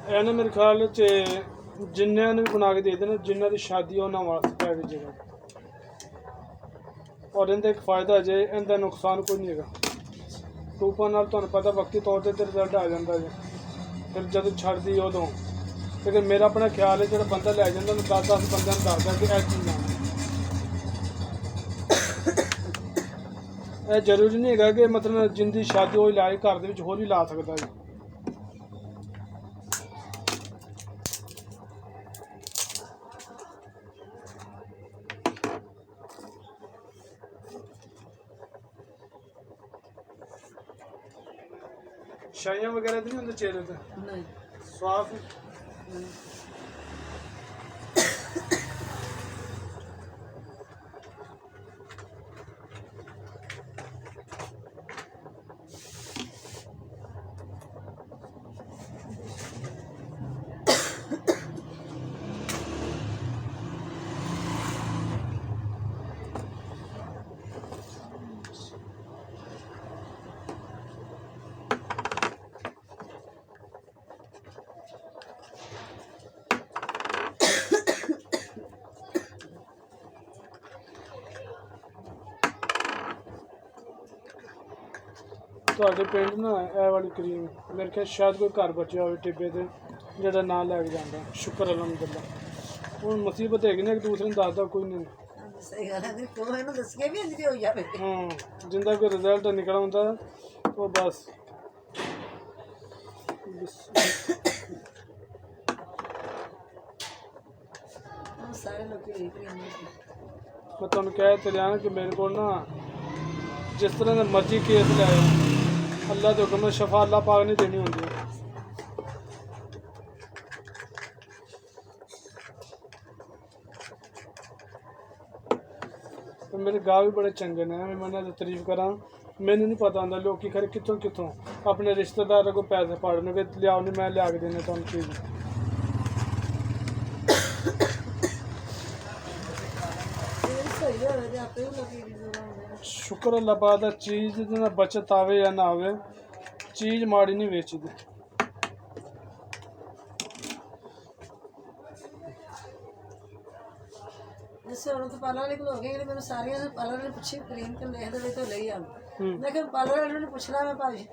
ਇਹਨੇ ਮੇਰੇ ਖਿਆਲ 'ਚ ਜਿੰਨਿਆਂ ਨੂੰ ਵੀ ਬਣਾ ਕੇ ਦੇ ਦੇਣਾ, ਜਿਨ੍ਹਾਂ ਦੀ ਸ਼ਾਦੀ ਉਹਨਾਂ ਵਾਸਤੇ ਪੈ ਗਈ ਜਗ੍ਹਾ। ਔਰ ਇਹਦਾ ਇੱਕ फ़ायदा ਜੇ ਇਹਦਾ ਨੁਕਸਾਨ ਕੋਈ ਨਹੀਂ ਹੈਗਾ। ਟੂਪਾਂ ਨਾਲ ਤੁਹਾਨੂੰ ਪਤਾ ਵਕਤੀ ਤੌਰ 'ਤੇ ਰਿਜ਼ਲਟ ਆ ਜਾਂਦਾ ਜੇ, ਫਿਰ ਜਦੋਂ ਛੱਡਦੀ ਉਦੋਂ। ਲੇਕਿਨ ਮੇਰਾ ਆਪਣਾ ਖਿਆਲ ਹੈ ਜਿਹੜਾ ਬੰਦਾ ਲੈ ਜਾਂਦਾ ਉਹਨੂੰ 10-10 ਬੰਦਿਆਂ ਨੂੰ ਦੱਸਦਾ ਕਿ ਇਹ ਚੀਜ਼ ਨਾ। ਇਹ ਜ਼ਰੂਰੀ ਨਹੀਂ ਹੈਗਾ ਕਿ ਮਤਲਬ ਜਿੰਦੀ ਸ਼ਾਦੀ ਉਹ ਇਲਾਜ ਘਰ ਦੇ ਵਿੱਚ ਹੋਰ ਵੀ ਲਾ ਸਕਦਾ ਜੀ। शाइयाँ वगैरह तो नहीं होंगे चेहरे पे? नहीं, साफ है। ਤੁਹਾਡੇ ਪਿੰਡ ਨਾ ਇਹ ਵਾਲੀ ਕਰੀਮ ਮੇਰੇ ਖਿਆਲ ਸ਼ਾਇਦ ਕੋਈ ਘਰ ਬਚਿਆ ਹੋਵੇ ਟਿੱਬੇ ਤੇ ਜਿਹੜਾ ਨਾਂ ਲੈ ਕੇ ਜਾਂਦਾ। ਸ਼ੁਕਰ ਅਲਹਮਦੁਲਿਲਾ। ਹੁਣ ਮੁਸੀਬਤ ਹੈਗੀ ਨਾ ਇੱਕ ਦੂਸਰੇ ਨੂੰ ਦੱਸਦਾ ਕੋਈ ਨਹੀਂ। ਸਹੀ ਗੱਲ ਹੈ, ਕੋਈ ਇਹਨੂੰ ਦੱਸ ਕੇ ਵੀ ਇੰਜ ਹੋ ਜਾਵੇ। ਹਾਂ, ਜਿੰਦਾ ਕੋਈ ਰਿਜ਼ਲਟ ਨਿਕਲ ਆਉਂਦਾ ਉਹ ਬਸ ਸਾਰੇ ਲੋਕ ਇਹ ਕਰੀਮ। ਮੈਂ ਤੁਹਾਨੂੰ ਕਹਿ ਤੇ ਰਿਹਾ ਕਿ ਮੇਰੇ ਕੋਲ ਨਾ जिस तरह का मर्जी केस ले आए, अल्लाह के हुक्म शफा अल्लाह पाक ने देनी होंगी। तो मेरे गाँव भी बड़े चंगे ने, मैं तारीफ करा। मैंने नहीं पता होंगे लोग खरे कितों कितों अपने रिश्तेदारों को पैसे पाड़ने के लियाओ नहीं, मैं लिया के देने तुम चीज़। शुक्र अल्लाह पाक दा, चीज़ ना बचत आवे या ना आवे, चीज़ माड़ी नहीं बेची दी। जैसे हम तो पार्लर वाले को हो गए, मैंने सारी पार्लर वाले पूछी क्रीम के ले दे तो ले आ, लेकिन पार्लर वाले ने पूछना मैं भाजी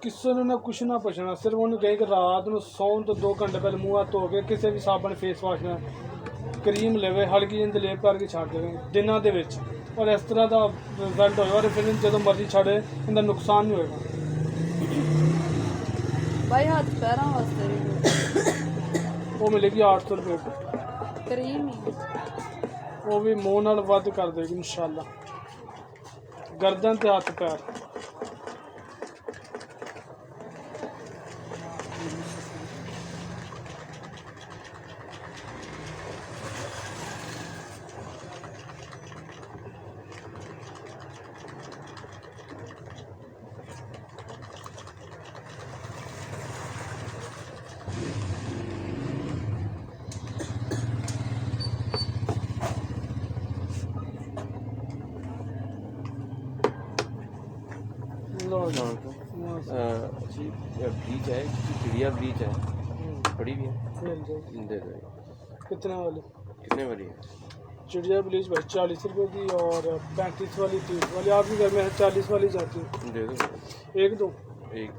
किसी ने ना कुछ ना पूछना, सिर्फ उन्होंने कही कि रात को सौन तो 2 घंटे पहले मुँह हाथ धो के किसी भी साबन फेस वाश ना क्रीम लेवे हल्की जिंद लेप करके छड़ देवे दिनों के विच, और इस तरह का रिजल्ट होगा। और फिर जो मर्जी छड़े इनका नुकसान नहीं होगा भाई। हाथ पैरों वास्ते वो मिलेगी 800 रुपये क्रीम, वो भी मुँह नाल वध कर देगी इंशाल्लाह। गर्दन ते हाथ पैर ब्लीच है, चिड़िया ब्लीच है, बड़ी भी है, दे दो। कितने वाली? कितने वाली है? चिड़िया ब्लीच भाई 40 रुपये की, और 35 वाली 30 वाली। आपके घर में 40 वाली जाती है? दे दो। एक दो एक